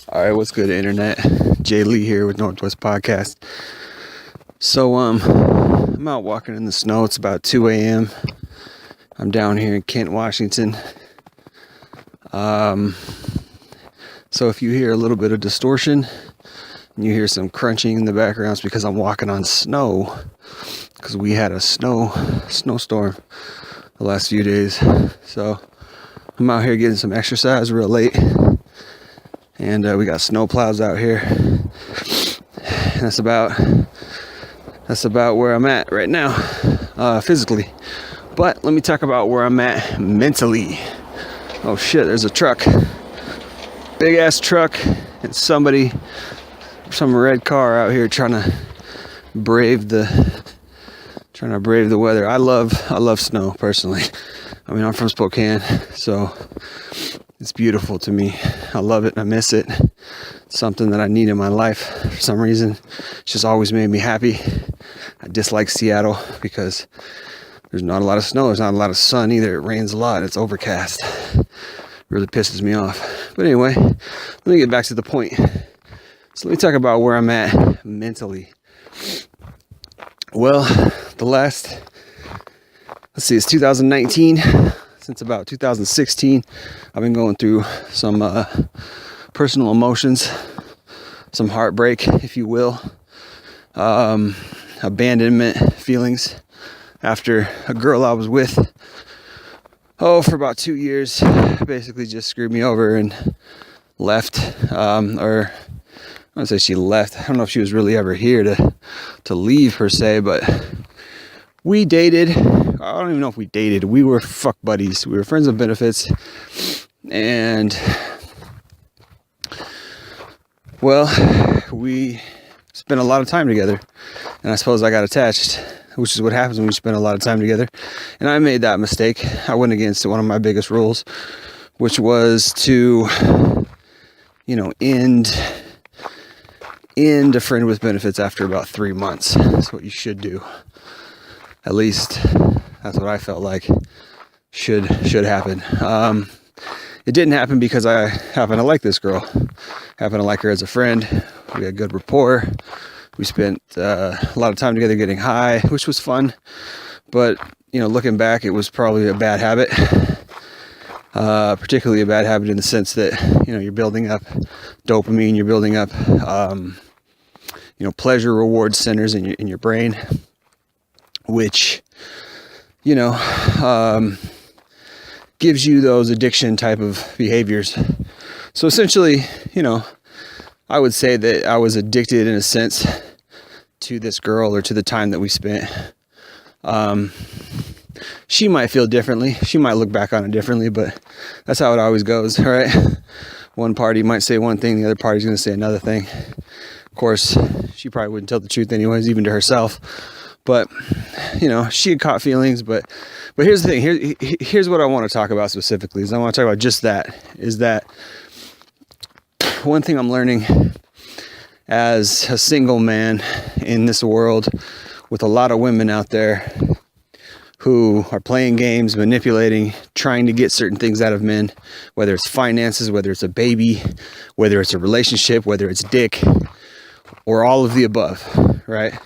All right, what's good, internet? Jay Lee here with Northwest Podcast. So, I'm out walking in the snow. It's about 2 a.m. I'm down here in Kent, Washington. So if you hear a little bit of distortion and you hear some crunching in the background, it's because I'm walking on snow. Because we had a snowstorm the last few days. So I'm out here getting some exercise real late. And we got snow plows out here. And that's about where I'm at right now, physically. But let me talk about where I'm at mentally. Oh shit, there's a truck. Big ass truck and some red car out here trying to brave the weather. I love snow personally. I mean, I'm from Spokane, so it's beautiful to me. I love it. I miss it. It's something that I need in my life for some reason. It's just always made me happy. I dislike Seattle because there's not a lot of snow. There's not a lot of sun either. It rains a lot. It's overcast. It really pisses me off. But anyway, let me get back to the point. So let me talk about where I'm at mentally. Well, it's 2019. Since about 2016, I've been going through some personal emotions, some heartbreak, if you will, abandonment feelings after a girl I was with, for about 2 years, basically just screwed me over and left, or I don't say she left. I don't know if she was really ever here to leave per se, but we dated. I don't even know if we dated. We were fuck buddies. We were friends with benefits. And, well, we spent a lot of time together. And I suppose I got attached, which is what happens when we spend a lot of time together. And I made that mistake. I went against one of my biggest rules, which was to, end a friend with benefits after about 3 months. That's what you should do. At least that's what I felt like should happen. It didn't happen because I happen to like this girl. Happen to like her as a friend. We had good rapport. We spent a lot of time together getting high, which was fun. But, looking back, it was probably a bad habit. Particularly a bad habit in the sense that, you're building up dopamine, you're building up, pleasure reward centers in your brain, which, gives you those addiction type of behaviors. So essentially, I would say that I was addicted in a sense to this girl or to the time that we spent. She might feel differently. She might look back on it differently, but that's how it always goes, right? One party might say one thing, the other party's going to say another thing. Of course, she probably wouldn't tell the truth anyways, even to herself. But, she had caught feelings. But here's the thing. Here's what I want to talk about specifically. Is I want to talk about just that. Is that one thing I'm learning as a single man in this world with a lot of women out there who are playing games, manipulating, trying to get certain things out of men, whether it's finances, whether it's a baby, whether it's a relationship, whether it's dick, or all of the above, right?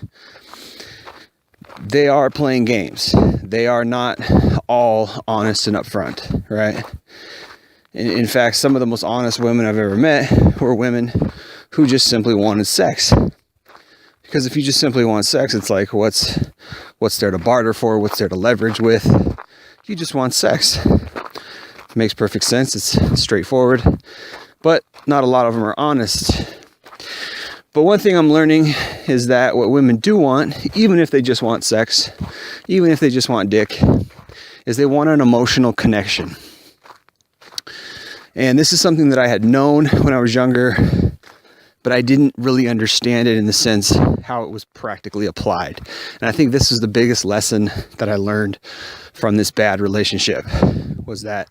They are playing games. They are not all honest and upfront, right? In fact, some of the most honest women I've ever met were women who just simply wanted sex. Because if you just simply want sex, it's like, what's there to barter for? What's there to leverage with? You just want sex. It makes perfect sense. It's straightforward. But not a lot of them are honest. But one thing I'm learning is that what women do want, even if they just want sex, even if they just want dick, is they want an emotional connection. And this is something that I had known when I was younger, but I didn't really understand it in the sense how it was practically applied. And I think this is the biggest lesson that I learned from this bad relationship, was that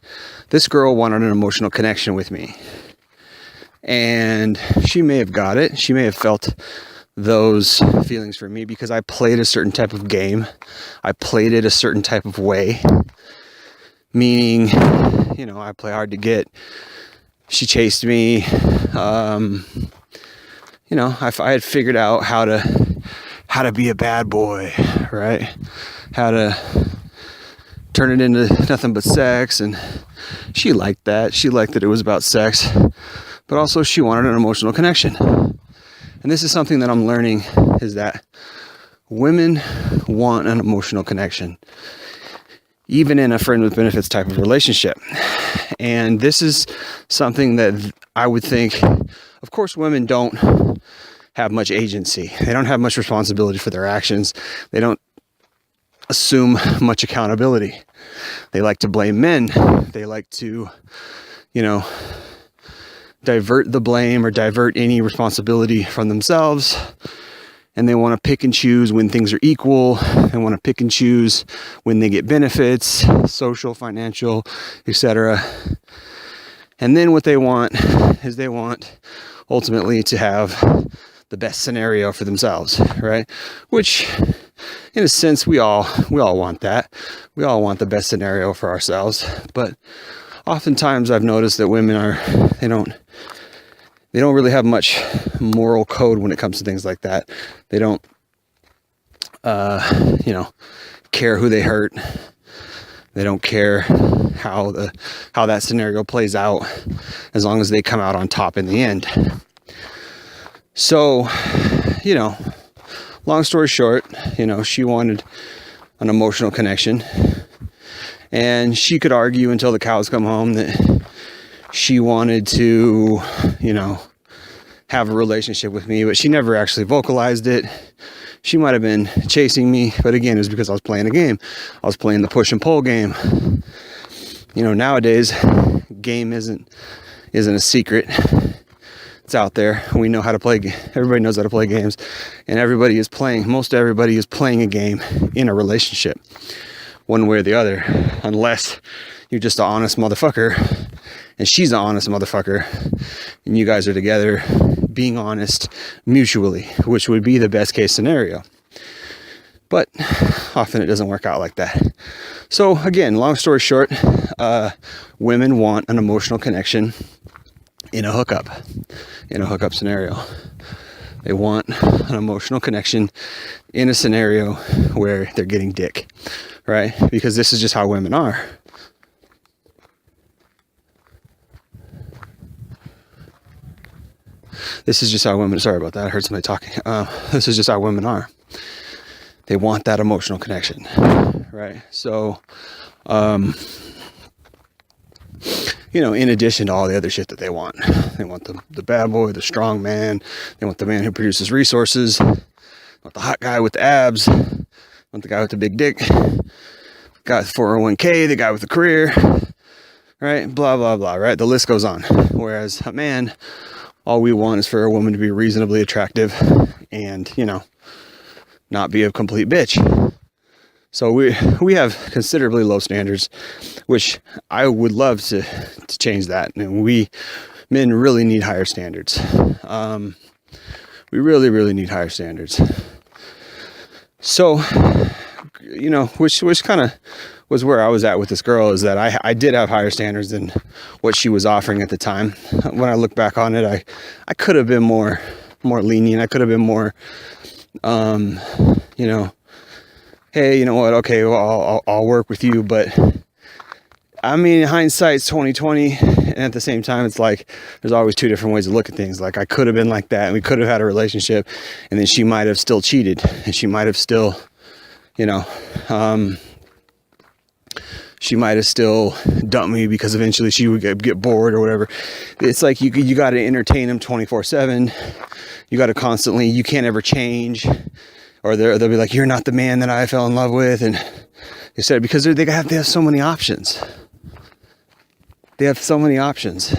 this girl wanted an emotional connection with me. And she may have got it. She may have felt those feelings for me because I played a certain type of game. I played it a certain type of way. Meaning, I play hard to get. she chased me. I had figured out how to be a bad boy, right? How to turn it into nothing but sex, and she liked that. She liked that it was about sex, but also she wanted an emotional connection. And this is something that I'm learning, is that women want an emotional connection, even in a friend with benefits type of relationship. And this is something that I would think, of course, women don't have much agency. They don't have much responsibility for their actions. They don't assume much accountability. They like to blame men. They like to, divert the blame or divert any responsibility from themselves. And they want to pick and choose when things are equal. They want to pick and choose when they get benefits, social, financial, etc. And then what they want is they want ultimately to have the best scenario for themselves, right? Which, in a sense, we all want that. We all want the best scenario for ourselves. But oftentimes I've noticed that women they don't really have much moral code when it comes to things like that. They don't, care who they hurt. They don't care how that scenario plays out, as long as they come out on top in the end. So, long story short, she wanted an emotional connection, and she could argue until the cows come home that she wanted to, have a relationship with me, but she never actually vocalized it. She might have been chasing me, but again, it was because I was playing a game. I was playing the push and pull game. Nowadays, game isn't a secret. It's out there. We know how to play. Everybody knows how to play games, and most everybody is playing a game in a relationship, one way or the other, unless you're just an honest motherfucker and she's an honest motherfucker and you guys are together being honest mutually, which would be the best case scenario. But often it doesn't work out like that. So again, long story short, women want an emotional connection in a hookup scenario. They want an emotional connection in a scenario where they're getting dick, right? Because this is just how women are. This is just how women, sorry about that, I heard somebody talking. This is just how women are. They want that emotional connection, right? So, in addition to all the other shit that they want the bad boy, the strong man, they want the man who produces resources, they want the hot guy with the abs, they want the guy with the big dick, the guy with 401k, the guy with the career, right? Blah, blah, blah, right? The list goes on. Whereas a man, all we want is for a woman to be reasonably attractive and, not be a complete bitch. So we have considerably low standards, which I would love to change that. And men really need higher standards. We really, really need higher standards. So, which kind of was where I was at with this girl, is that I did have higher standards than what she was offering at the time. When I look back on it, I could have been more lenient. I could have been more, hey, you know what? Okay, well, I'll work with you. But I mean, hindsight's 20/20, and at the same time, it's like there's always two different ways to look at things. Like, I could have been like that, and we could have had a relationship, and then she might have still cheated, and she might have still, she might have still dumped me because eventually she would get bored or whatever. It's like you got to entertain them 24/7. You got to constantly. You can't ever change, or they'll be like, "You're not the man that I fell in love with," and they said because they have so many options. They have so many options.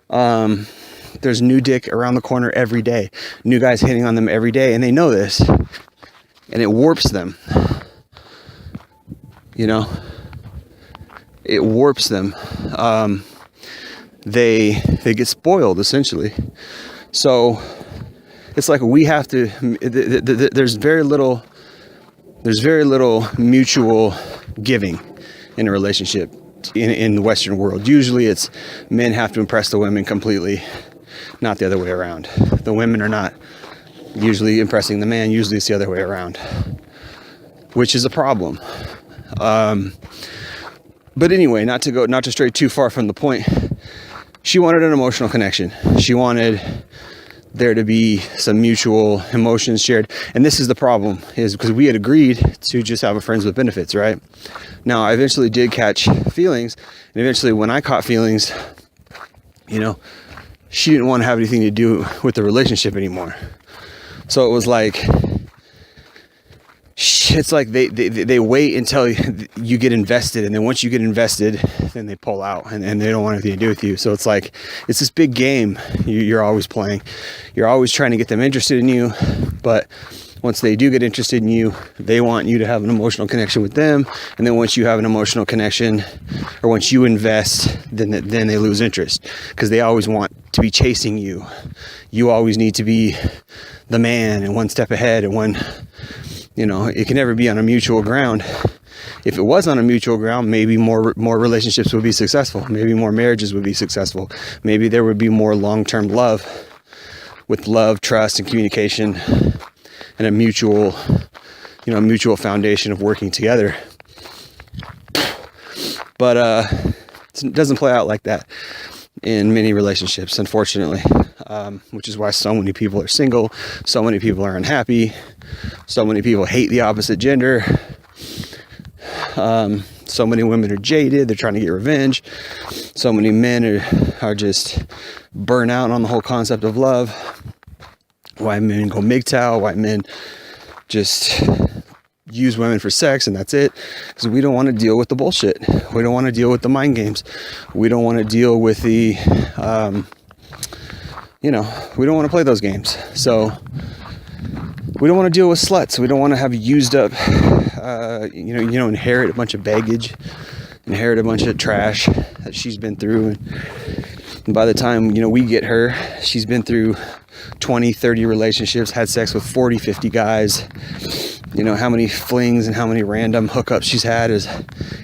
There's new dick around the corner every day. New guys hitting on them every day, and they know this, and it warps them. It warps them. They get spoiled, essentially. So it's like we have to. There's very little mutual giving in a relationship in the Western world. Usually it's men have to impress the women completely, not the other way around. The women are not usually impressing the man. Usually it's the other way around, which is a problem. But anyway, not to stray too far from the point, she wanted an emotional connection. She wanted there to be some mutual emotions shared. And this is the problem, is because we had agreed to just have a friends with benefits, right? Now, I eventually did catch feelings. And eventually when I caught feelings, she didn't want to have anything to do with the relationship anymore. So it was like, it's like they wait until you get invested, and then once you get invested, then they pull out, and they don't want anything to do with you. So it's like, it's this big game you're always playing. You're always trying to get them interested in you, but once they do get interested in you, they want you to have an emotional connection with them. And then once you have an emotional connection, or once you invest, then they lose interest, because they always want to be chasing you. You always need to be the man and one step ahead, and one, it can never be on a mutual ground. If it was on a mutual ground, maybe more relationships would be successful. Maybe more marriages would be successful. Maybe there would be more long-term love, with love, trust, and communication, and a mutual foundation of working together. But it doesn't play out like that in many relationships, unfortunately, which is why so many people are single, so many people are unhappy, so many people hate the opposite gender, so many women are jaded, they're trying to get revenge, so many men are just burnt out on the whole concept of love, why men go MGTOW, why men just use women for sex and that's it, because we don't want to deal with the bullshit. We don't want to deal with the mind games. We don't want to deal with the we don't want to play those games. So we don't want to deal with sluts. We don't want to have used up inherit a bunch of baggage, inherit a bunch of trash that she's been through, and by the time we get her, she's been through 20, 30 relationships, had sex with 40, 50 guys. How many flings and how many random hookups she's had is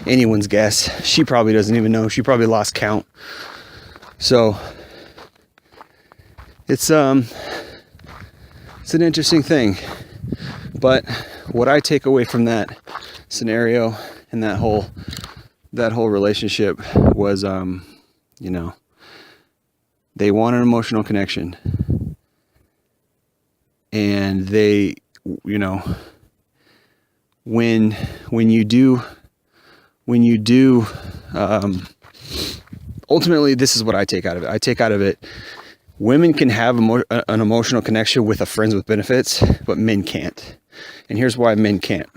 anyone's guess. She probably doesn't even know. She probably lost count. So it's an interesting thing. But what I take away from that scenario and that whole relationship was they want an emotional connection. And they, when you do, ultimately, this is what I take out of it. I take out of it, women can have an emotional connection with a friends with benefits, but men can't. And here's why men can't.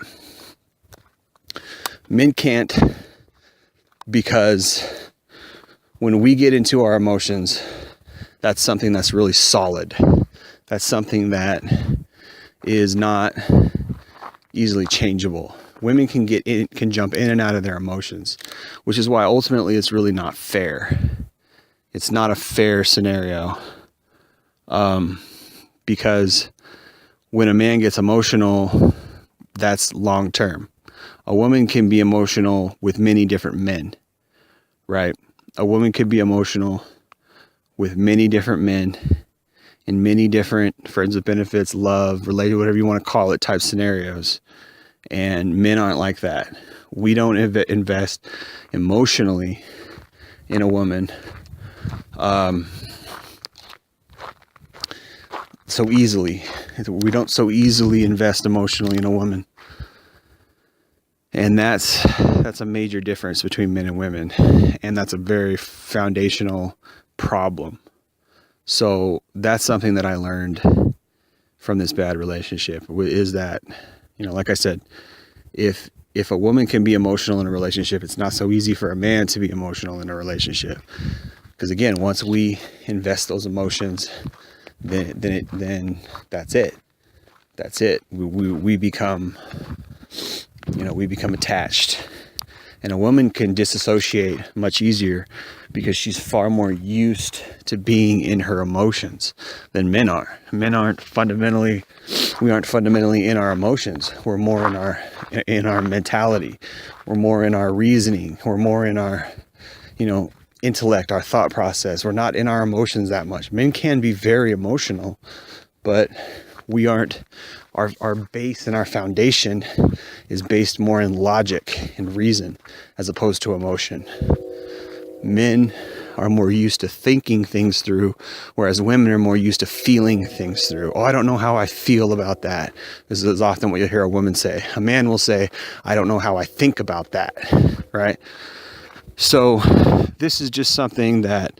Men can't because when we get into our emotions, that's something that's really solid. That's something that is not easily changeable. Women can jump in and out of their emotions, which is why ultimately it's really not fair. It's not a fair scenario, because when a man gets emotional, that's long term. A woman can be emotional with many different men, right? A woman could be emotional with many different men in many different friends with benefits, love, related, whatever you want to call it, type scenarios. And men aren't like that. We don't invest emotionally in a woman so easily. We don't so easily invest emotionally in a woman. And that's a major difference between men and women. And that's a very foundational problem. So that's something that I learned from this bad relationship, is that, like I said, if a woman can be emotional in a relationship, it's not so easy for a man to be emotional in a relationship. Because again, once we invest those emotions, then that's it. That's it. We become attached, And a woman can disassociate much easier because she's far more used to being in her emotions than men are. Men aren't fundamentally in our emotions. We're more in our mentality. We're more in our reasoning. We're more in our, intellect, our thought process. We're not in our emotions that much. Men can be very emotional, but we aren't. Our base and our foundation is based more in logic and reason as opposed to emotion. Men are more used to thinking things through, whereas women are more used to feeling things through. Oh, I don't know how I feel about that. This is often what you'll hear a woman say. A man will say, I don't know how I think about that, right? So this is just something that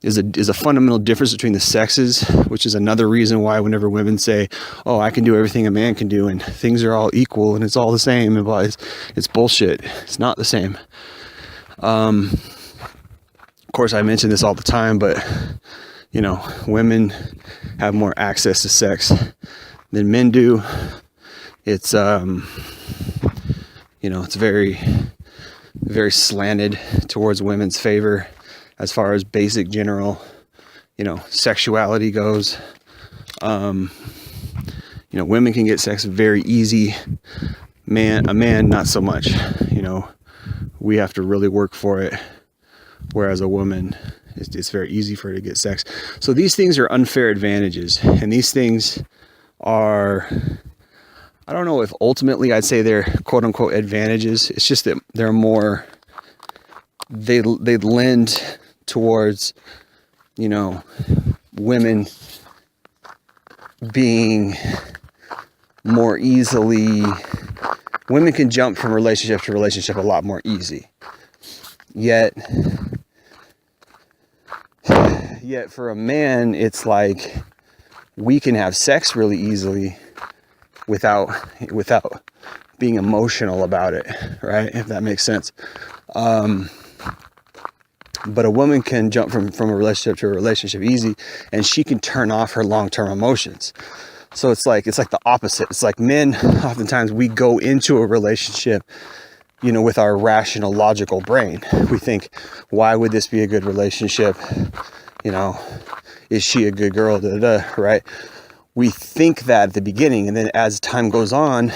is a fundamental difference between the sexes, which is another reason why whenever women say, oh, I can do everything a man can do and things are all equal and it's all the same, and it's bullshit. It's not the same. Of course, I mention this all the time, but women have more access to sex than men do. It's it's very, very slanted towards women's favor as far as basic general, sexuality goes. Women can get sex very easy. A man, not so much. We have to really work for it. Whereas a woman, it's very easy for her to get sex. So these things are unfair advantages. And these things are, I don't know if ultimately I'd say they're quote unquote advantages. It's just that they're more, they lend towards, women being more easily, women can jump from relationship to relationship a lot more easy. Yet for a man, it's like we can have sex really easily without being emotional about it, right? If that makes sense. But a woman can jump from a relationship to a relationship easy, and she can turn off her long-term emotions. So it's like the opposite. It's like men, oftentimes we go into a relationship, with our rational, logical brain. We think, why would this be a good relationship? Is she a good girl? Right? We think that at the beginning, and then as time goes on,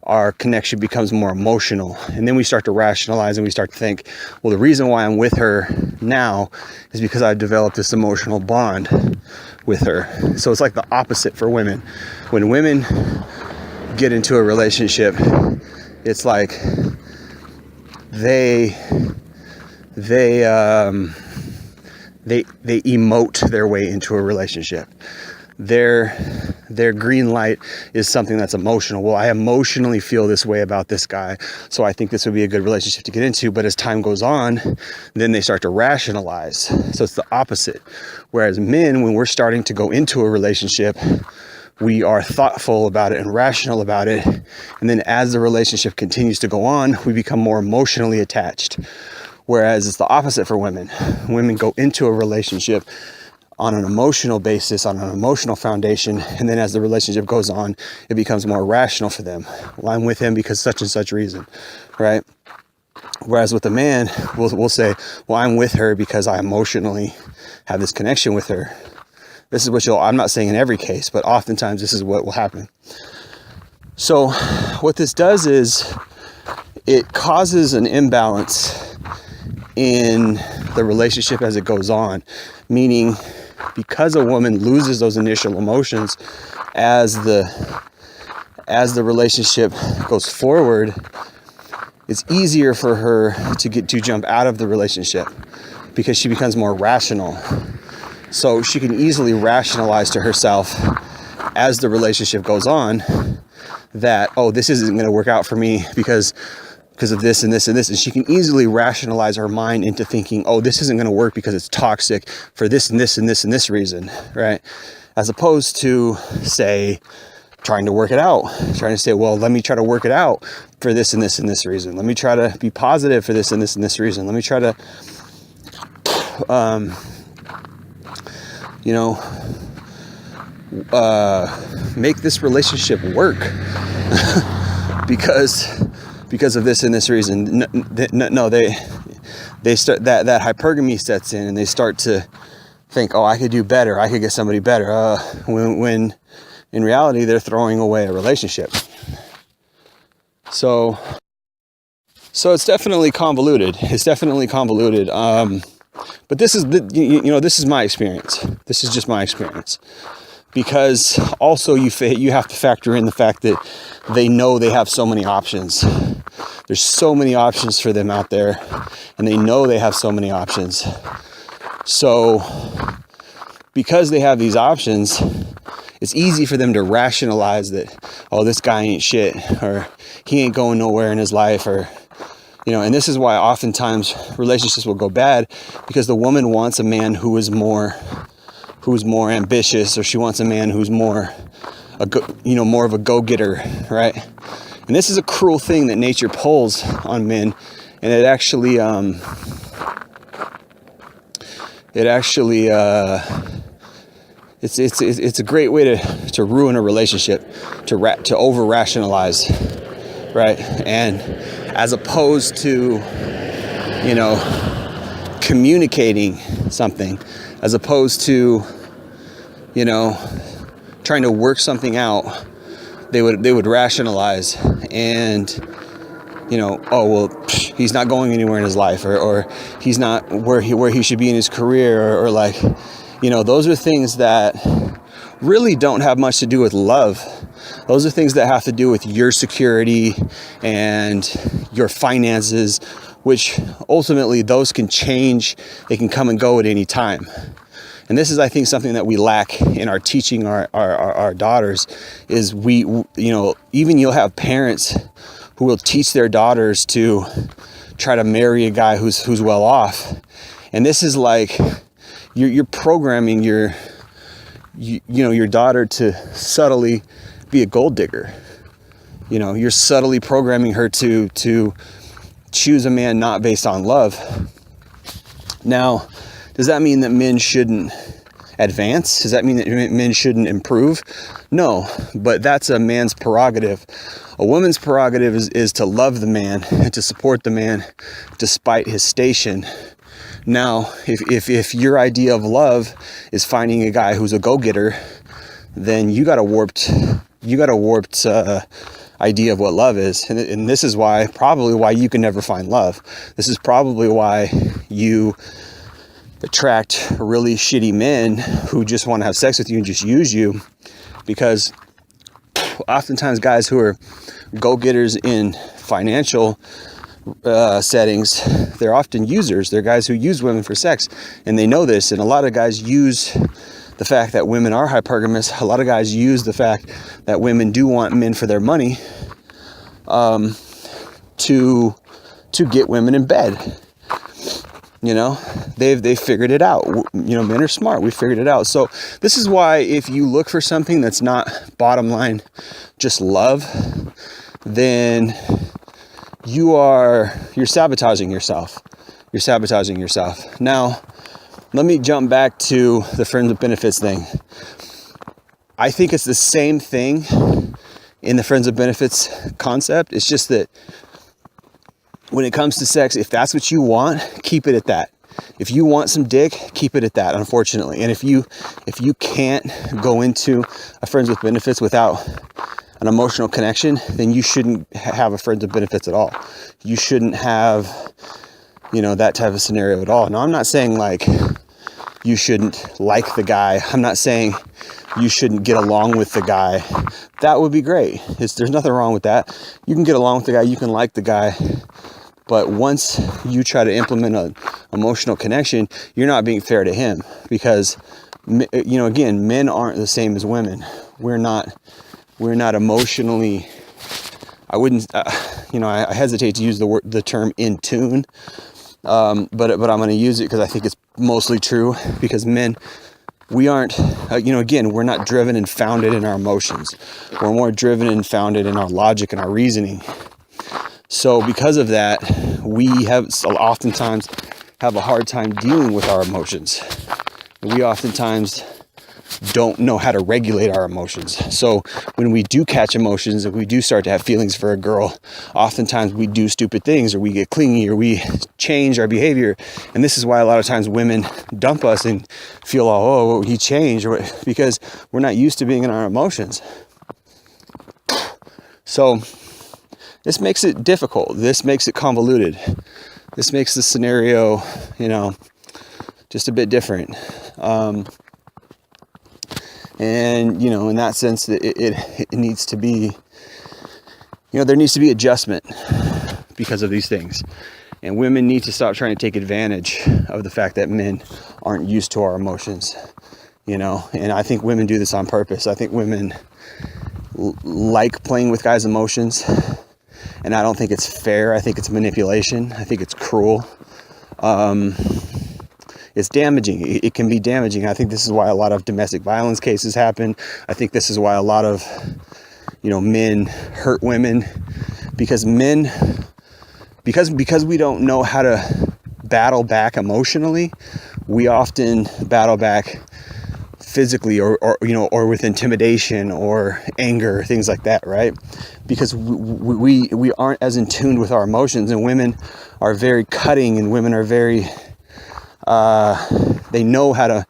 our connection becomes more emotional. And then we start to rationalize and we start to think, well, the reason why I'm with her now is because I've developed this emotional bond with her. So it's like the opposite for women. When women get into a relationship, it's like they emote their way into a relationship. Their green light is something that's emotional. Well, I emotionally feel this way about this guy, so I think this would be a good relationship to get into. But as time goes on, then they start to rationalize. So it's the opposite. Whereas men, when we're starting to go into a relationship, we are thoughtful about it and rational about it. And then as the relationship continues to go on, we become more emotionally attached. Whereas it's the opposite for women. Women go into a relationship on an emotional basis, on an emotional foundation, and then as the relationship goes on, it becomes more rational for them. Well, I'm with him because such and such reason, right? Whereas with a man, we'll say, well, I'm with her because I emotionally have this connection with her. This is what I'm not saying in every case, but oftentimes this is what will happen. So what this does is it causes an imbalance in the relationship as it goes on, meaning because a woman loses those initial emotions as the relationship goes forward, it's easier for her to jump out of the relationship because she becomes more rational. So she can easily rationalize to herself as the relationship goes on that, oh, this isn't going to work out for me because of this and this and this. And she can easily rationalize her mind into thinking, oh, this isn't going to work because it's toxic for this and this and this and this reason, right? As opposed to, say, trying to work it out, trying to say, well, let me try to work it out for this and this and this reason. Let me try to be positive for this and this and this reason. Let me try to, make this relationship work because because of this and this reason. No, they start that hypergamy sets in, and they start to think, oh, I could do better, I could get somebody better, when in reality they're throwing away a relationship. So it's definitely convoluted. But this is this is my experience. This is just my experience. Because also you have to factor in the fact that they know they have so many options. There's so many options for them out there, and they know they have so many options. So because they have these options, it's easy for them to rationalize that, oh, this guy ain't shit, or he ain't going nowhere in his life, or and this is why oftentimes relationships will go bad, because the woman wants a man who is more ambitious, or she wants a man who's more of a go-getter, right? And this is a cruel thing that nature pulls on men, and it actually it's a great way to ruin a relationship, to over rationalize, right? And as opposed to communicating something, as opposed to trying to work something out, they would rationalize and oh well, he's not going anywhere in his life, or he's not where he should be in his career, or like those are things that really don't have much to do with love. Those are things that have to do with your security and your finances, which ultimately those can change. They can come and go at any time. And this is, I think, something that we lack in our teaching our daughters, is even you'll have parents who will teach their daughters to try to marry a guy who's well off. And this is like, you're programming your daughter to subtly be a gold digger. You're subtly programming her to choose a man not based on love. Now, does that mean that men shouldn't advance? Does that mean that men shouldn't improve? No, but that's a man's prerogative. A woman's prerogative is to love the man and to support the man despite his station. Now, if your idea of love is finding a guy who's a go-getter, then you got a warped idea of what love is. And this is probably why you can never find love. This is probably why you attract really shitty men who just want to have sex with you and just use you, because oftentimes guys who are go-getters in financial settings, they're often users. They're guys who use women for sex, and they know this. And a lot of guys use the fact that women are hypergamous. A lot of guys use the fact that women do want men for their money to get women in bed. They've figured it out. Men are smart. We figured it out. So this is why, if you look for something that's not, bottom line, just love, then you're sabotaging yourself. You're sabotaging yourself. Now, let me jump back to the friends with benefits thing. I think it's the same thing in the friends with benefits concept. It's just that when it comes to sex, if that's what you want, keep it at that. If you want some dick, keep it at that, unfortunately. And if you can't go into a friends with benefits without an emotional connection, then you shouldn't have a friends with benefits at all. You shouldn't have, that type of scenario at all. Now, I'm not saying like you shouldn't like the guy. I'm not saying you shouldn't get along with the guy. That would be great. There's nothing wrong with that. You can get along with the guy. You can like the guy. But once you try to implement an emotional connection, you're not being fair to him, because, again, men aren't the same as women. We're not emotionally, I wouldn't, I hesitate to use the term in tune, but I'm going to use it because I think it's mostly true, because men, we aren't, again, we're not driven and founded in our emotions. We're more driven and founded in our logic and our reasoning. So because of that, we oftentimes have a hard time dealing with our emotions. We oftentimes don't know how to regulate our emotions. So when we do catch emotions and we do start to have feelings for a girl, oftentimes we do stupid things, or we get clingy, or we change our behavior. And this is why a lot of times women dump us and feel, oh, he changed, because we're not used to being in our emotions. So this makes it difficult. This makes it convoluted. This makes the scenario, just a bit different. And, in that sense, it needs to be, there needs to be adjustment because of these things. And women need to stop trying to take advantage of the fact that men aren't used to our emotions, and I think women do this on purpose. I think women like playing with guys' emotions, and I don't think it's fair. I think it's manipulation. I think it's cruel. It's damaging. It can be damaging. I think this is why a lot of domestic violence cases happen. I think this is why a lot of, men hurt women, because because we don't know how to battle back emotionally. We often battle back physically or with intimidation or anger, things like that, right? Because we aren't as in tune with our emotions, and women are very cutting, and women are very they know how to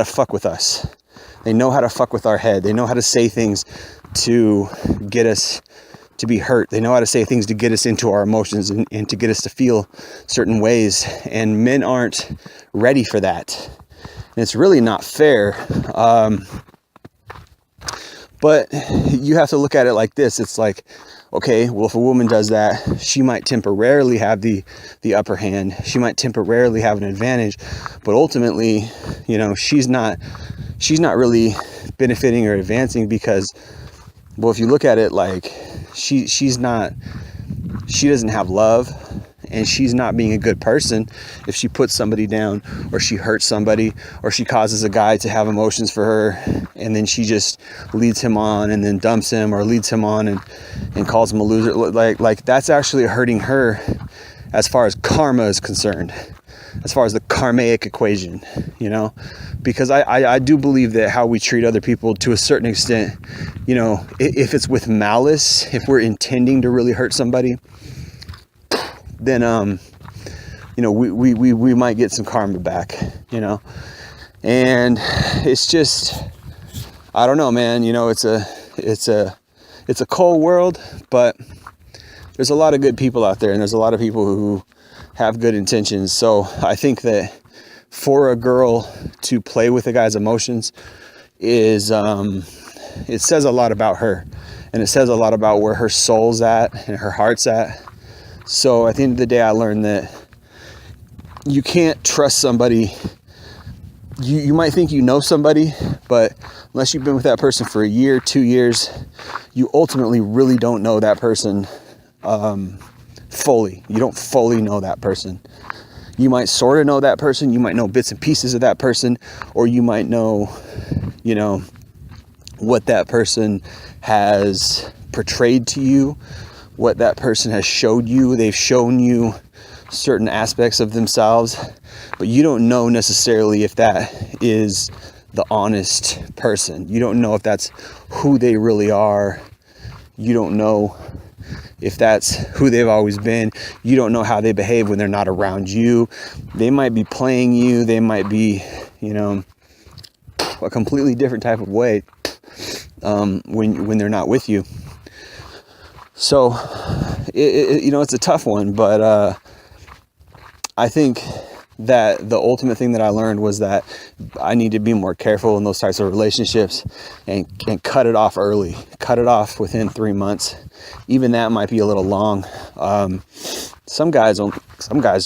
fuck with us. They know how to fuck with our head. They know how to say things to get us to be hurt. They know how to say things to get us into our emotions and to get us to feel certain ways. And men aren't ready for that. And it's really not fair. But you have to look at it like this. It's like, okay, well, if a woman does that, she might temporarily have the upper hand. She might temporarily have an advantage, but ultimately, she's not really benefiting or advancing, because, well, if you look at it like she doesn't have love, and she's not being a good person if she puts somebody down, or she hurts somebody, or she causes a guy to have emotions for her, and then she just leads him on and then dumps him, or leads him on and calls him a loser. Like that's actually hurting her as far as karma is concerned, as far as the karmic equation, because I do believe that how we treat other people, to a certain extent, if it's with malice, if we're intending to really hurt somebody, then we might get some karma back, and it's just, I don't know, man. It's a cold world, but there's a lot of good people out there, and there's a lot of people who have good intentions. So I think that for a girl to play with a guy's emotions is it says a lot about her, and it says a lot about where her soul's at and her heart's at. So at the end of the day, I learned that you can't trust somebody. You might think you know somebody, but unless you've been with that person for a year, 2 years, you ultimately really don't know that person fully. You don't fully know that person. You might sort of know that person. You might know bits and pieces of that person, or you might know, what that person has portrayed to you, what that person has showed you. They've shown you certain aspects of themselves, but you don't know necessarily if that is the honest person. You don't know if that's who they really are. You don't know if that's who they've always been. You don't know how they behave when they're not around you. They might be playing you. They might be, a completely different type of way when they're not with you. So, it's a tough one, but I think that the ultimate thing that I learned was that I need to be more careful in those types of relationships and cut it off early. Cut it off within 3 months. Even that might be a little long. Some guys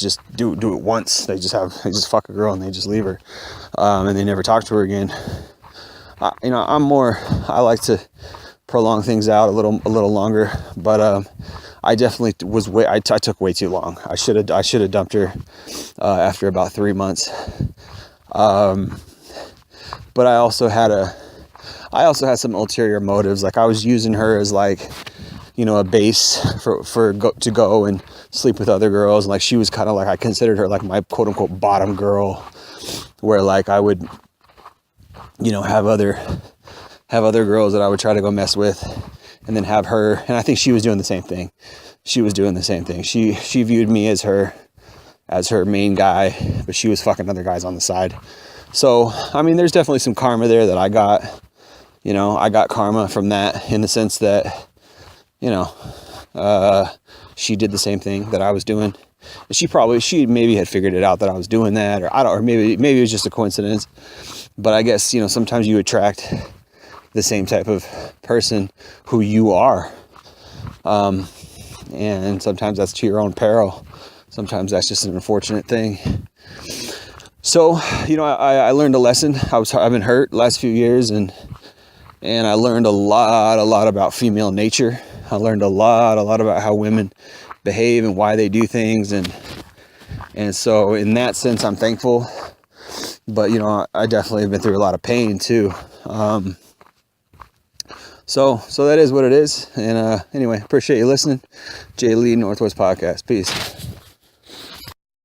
just do it once. They just fuck a girl and they just leave her, and they never talk to her again. I like to prolong things out a little longer, but I definitely I took way too long. I should have dumped her after about 3 months. But I also had some ulterior motives. Like I was using her as like, a base to go and sleep with other girls. And like she was kind of like, I considered her like my quote unquote bottom girl, where like I would, have other girls that I would try to go mess with, and then have her. And I think she was doing the same thing. She viewed me as her main guy, but she was fucking other guys on the side. So, I mean, there's definitely some karma there that I got. I got karma from that, in the sense that, she did the same thing that I was doing. She maybe had figured it out that I was doing that, or maybe it was just a coincidence. But I guess, sometimes you attract the same type of person who you are. And sometimes that's to your own peril. Sometimes that's just an unfortunate thing. So, I learned a lesson. I've been hurt the last few years, and I learned a lot about female nature. I learned a lot about how women behave and why they do things, and so in that sense, I'm thankful. But I definitely have been through a lot of pain too. So that is what it is. And anyway, appreciate you listening. Jay Lee, Northwest Podcast. Peace.